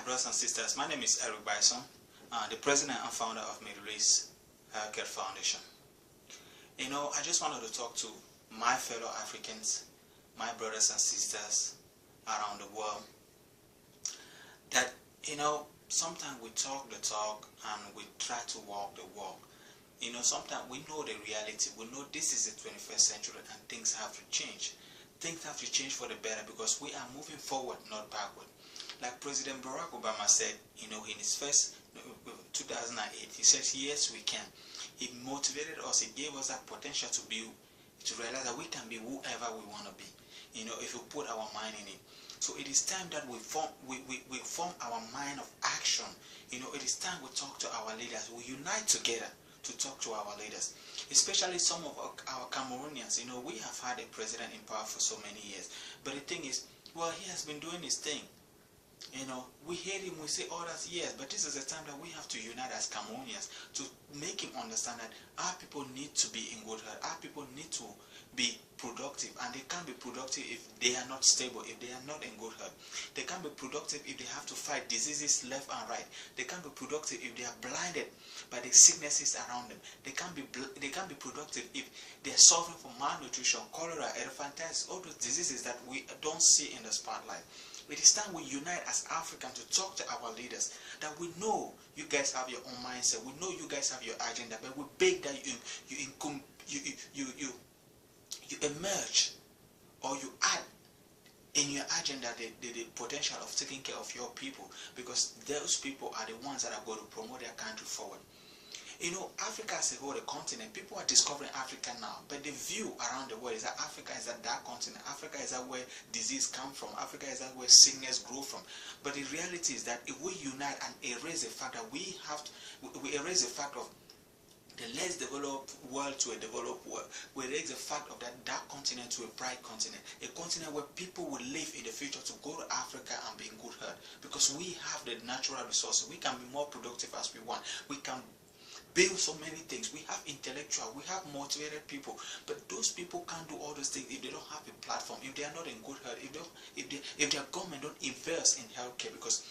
brothers and sisters. My name is Eric Bison, the president and founder of Middle East Healthcare Foundation. I just wanted to talk to my fellow Africans, my brothers and sisters around the world, that, sometimes we talk the talk and we try to walk the walk. Sometimes we know the reality. We know this is the 21st century and things have to change. Things have to change for the better because we are moving forward, not backward. Like President Barack Obama said, in his first 2008, he said, yes, we can. He motivated us. He gave us that potential to realize that we can be whoever we want to be. If we put our mind in it. So it is time that we form our mind of action. It is time we talk to our leaders. We unite together to talk to our leaders, especially some of our Cameroonians. We have had a president in power for so many years, but the thing is, well, he has been doing his thing. We hate him, we say others, yes, but this is the time that we have to unite as Cameroonians to make him understand that our people need to be in good health. Our people need to be productive, and they can't be productive if they are not stable, if they are not in good health. They can't be productive if they have to fight diseases left and right. They can't be productive if they are blinded by the sicknesses around them. They can't be productive if they are suffering from malnutrition, cholera, elephantiasis, all those diseases that we don't see in the spotlight. It is time we unite as Africans to talk to our leaders, that we know you guys have your own mindset, we know you guys have your agenda, but we beg that you emerge or you add in your agenda the potential of taking care of your people, because those people are the ones that are going to promote their country forward. Africa as a whole, the continent, people are discovering Africa now, but the view around the world is that Africa is that dark continent. Africa is that where disease comes from. Africa is that where sickness grows from. But the reality is that if we unite and erase the fact that we erase the fact of the less developed world to a developed world, we erase the fact of that dark continent to a bright continent, a continent where people will live in the future to go to Africa and be in good health, because we have the natural resources. We can be more productive as we want. We can build so many things. We have intellectual, we have motivated people, but those people can't do all those things if they don't have a platform, if they are not in good health, if their government don't invest in healthcare, because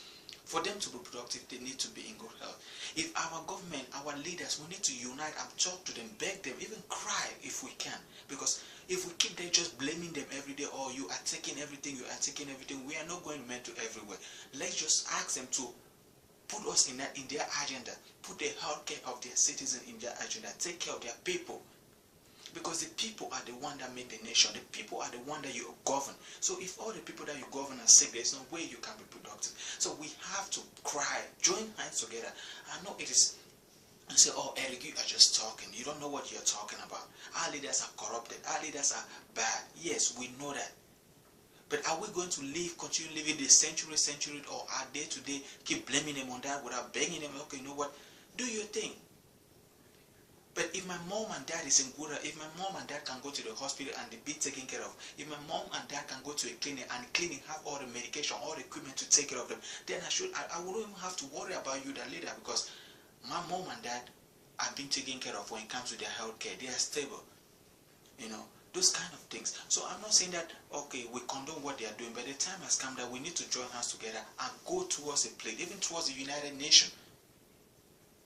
for them to be productive, they need to be in good health. If our government, our leaders, we need to unite and talk to them, beg them, even cry if we can, because if we keep there just blaming them every day, oh, you are taking everything, we are not going to everywhere. Let's just ask them to put us in their agenda, put the healthcare of their citizens in their agenda, take care of their people. Because the people are the one that make the nation. The people are the one that you govern. So if all the people that you govern are sick, there's no way you can be productive. So we have to cry, join hands together. I know it is, and say, oh, Eric, you are just talking. You don't know what you're talking about. Our leaders are corrupted. Our leaders are bad. Yes, we know that. But are we going to continue living the century, or our day to day, keep blaming them on that without begging them, okay, you know what, do your thing. But if my mom and dad is in good health, if my mom and dad can go to the hospital and they be taken care of, if my mom and dad can go to a clinic and the clinic have all the medication, all the equipment to take care of them, then I wouldn't even have to worry about you that later, because my mom and dad are being taken care of when it comes to their health care. They are stable. Those kind of things. So I'm not saying that, okay, we condone what they are doing, but the time has come that we need to join hands together and go towards a place, even towards the United Nations.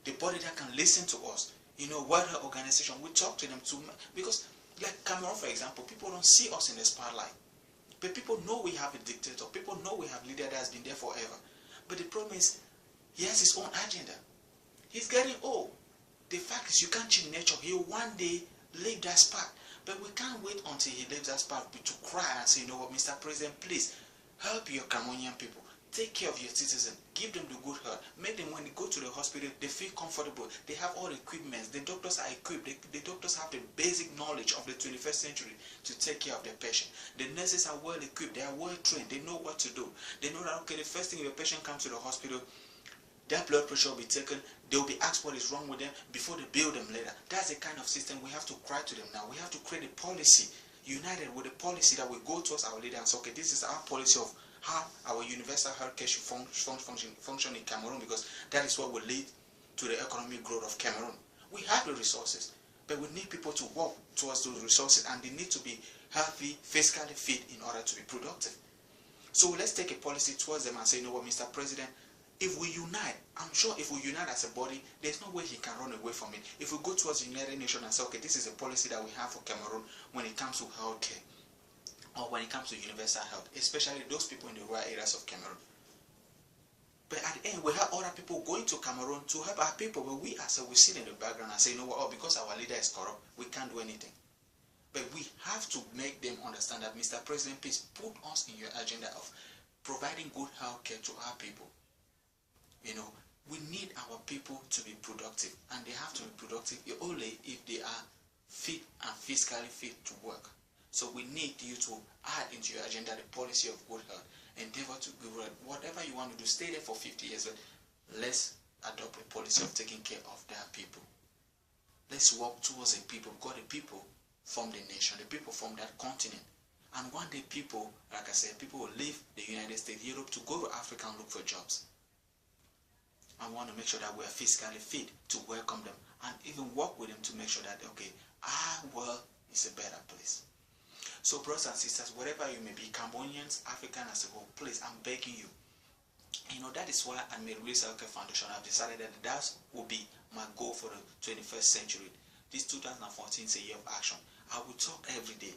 The body that can listen to us, World Health Organization, we talk to them too, because like Cameroon, for example, people don't see us in the spotlight. But people know we have a dictator. People know we have a leader that has been there forever. But the problem is, he has his own agenda. He's getting old. The fact is, you can't change nature. He will one day leave that spot. But we can't wait until he leaves that spot to cry and say, you know what, Mr. President, please help your Cameroonian people. Take care of your citizens. Give them the good health. Make them, when they go to the hospital, they feel comfortable. They have all the equipment. The doctors are equipped. The doctors have the basic knowledge of the 21st century to take care of their patient. The nurses are well equipped. They are well trained. They know what to do. They know that, okay, the first thing if a patient comes to the hospital, their blood pressure will be taken. They will be asked what is wrong with them before they bill them later. That's the kind of system we have to cry to them now. We have to create a policy, united with a policy that will go towards our leaders and say, okay, this is our policy of how our universal healthcare should function in Cameroon, because that is what will lead to the economic growth of Cameroon. We have the resources, but we need people to work towards those resources, and they need to be healthy, physically fit in order to be productive. So let's take a policy towards them and say, you know what, Mr. President, if we unite, I'm sure if we unite as a body, there's no way he can run away from it. If we go towards the United Nations and say, okay, this is a policy that we have for Cameroon when it comes to healthcare, or when it comes to universal health, especially those people in the rural areas of Cameroon. But at the end, we have other people going to Cameroon to help our people, but we ourselves, we sit in the background and say, you know what, oh, because our leader is corrupt, we can't do anything. But we have to make them understand that, Mr. President, please put us in your agenda of providing good health care to our people. You know, we need our people to be productive, and they have to be productive only if they are fit and physically fit to work. So we need you to add into your agenda the policy of good health. Endeavor to do whatever you want to do. Stay there for 50 years, but let's adopt a policy of taking care of their people. Let's work towards the people, because the people form the nation, the people form that continent. And one day people, like I said, people will leave the United States, Europe, to go to Africa and look for jobs. I want to make sure that we are physically fit to welcome them and even work with them to make sure that, okay, our world is a better place. So brothers and sisters, wherever you may be, Cambodians, African as a whole, please, I'm begging you. You know, that is why at Mary Louise Healthcare Foundation, I've decided that that will be my goal for the 21st century. This 2014 is a year of action. I will talk every day.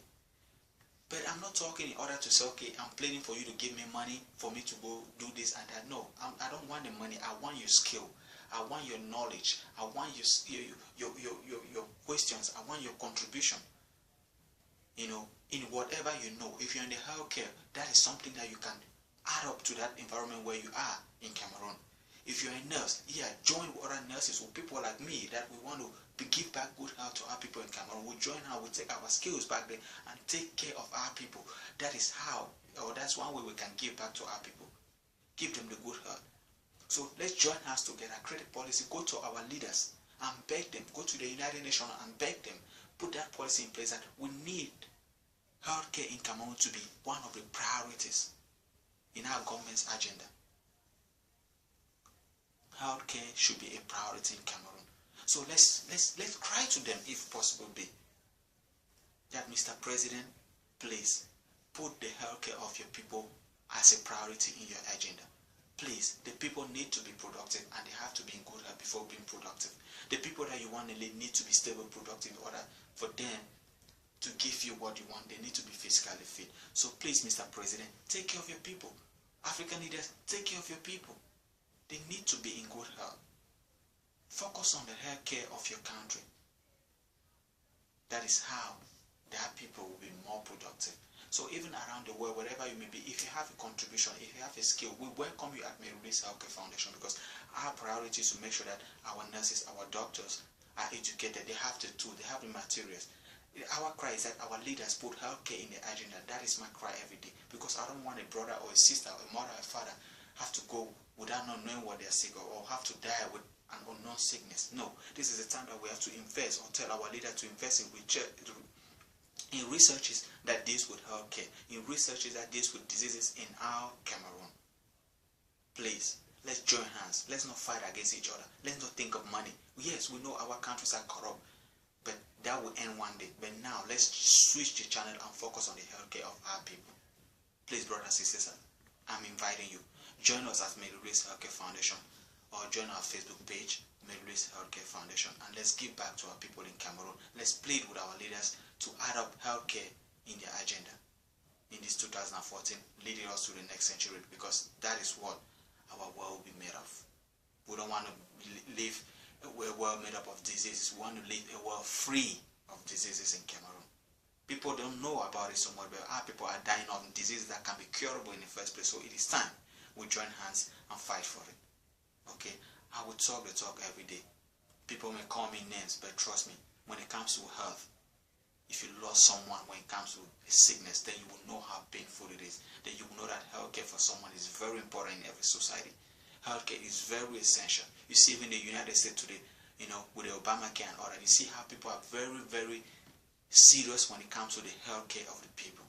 But I'm not talking in order to say, okay, I'm planning for you to give me money for me to go do this and that. No, I don't want the money. I want your skill. I want your knowledge. I want your questions. I want your contribution. You know, in whatever you know. If you're in the healthcare, that is something that you can add up to that environment where you are in Cameroon. If you're a nurse, yeah, join with other nurses, with people like me that we want to give back good health to our people in Cameroon. We'll join her, we'll take our skills back there and take care of our people. That is how, or that's one way we can give back to our people. Give them the good health. So let's join hands together, create a policy, go to our leaders and beg them, go to the United Nations and beg them, put that policy in place that we need healthcare in Cameroon to be one of the priorities in our government's agenda. Healthcare should be a priority in Cameroon. So let's cry to them, if possible be, that Mr. President, please put the healthcare of your people as a priority in your agenda. Please, the people need to be productive and they have to be in good health before being productive. The people that you want to lead need to be stable, productive in order for them to give you what you want. They need to be physically fit. So please, Mr. President, take care of your people. African leaders, take care of your people. They need to be in good health. Focus on the health care of your country. That is how their people will be more productive. So even around the world, wherever you may be, if you have a contribution, if you have a skill, we welcome you at Mary Louise Healthcare Foundation, because our priority is to make sure that our nurses, our doctors are educated. They have the tools, they have the materials. Our cry is that our leaders put healthcare in the agenda. That is my cry every day, because I don't want a brother or a sister or a mother or a father have to go without not knowing what they're sick of, or have to die with an unknown sickness. No, this is a time that we have to invest, or tell our leader to invest in researches that deals with healthcare, in researches that deals with diseases in our Cameroon. Please, let's join hands. Let's not fight against each other. Let's not think of money. Yes, we know our countries are corrupt, but that will end one day. But now, let's switch the channel and focus on the healthcare of our people. Please, brothers and sisters, I'm inviting you. Join us at Mary Louise Healthcare Foundation, or join our Facebook page, Mary Louise Healthcare Foundation, and let's give back to our people in Cameroon. Let's plead with our leaders to add up healthcare in their agenda in this 2014, leading us to the next century, because that is what our world will be made of. We don't want to live a world made up of diseases. We want to live a world free of diseases in Cameroon. People don't know about it so much, but our people are dying of diseases that can be curable in the first place. So it is time we join hands and fight for it. Okay, I will talk the talk every day. People may call me names, but trust me, when it comes to health, if you lost someone, when it comes to a sickness, then you will know how painful it is. Then you will know that healthcare for someone is very important in every society. Healthcare is very essential. You see, even in the United States today, you know, with the Obamacare and all that, you see how people are very, very serious when it comes to the healthcare of the people,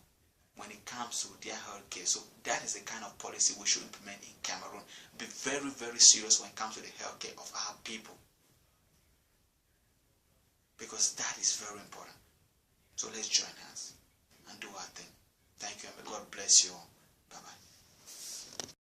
when it comes to their healthcare. So that is the kind of policy we should implement in Cameroon. Be very, very serious when it comes to the healthcare of our people, because that is very important. So let's join hands and do our thing. Thank you, and may God bless you all. Bye-bye.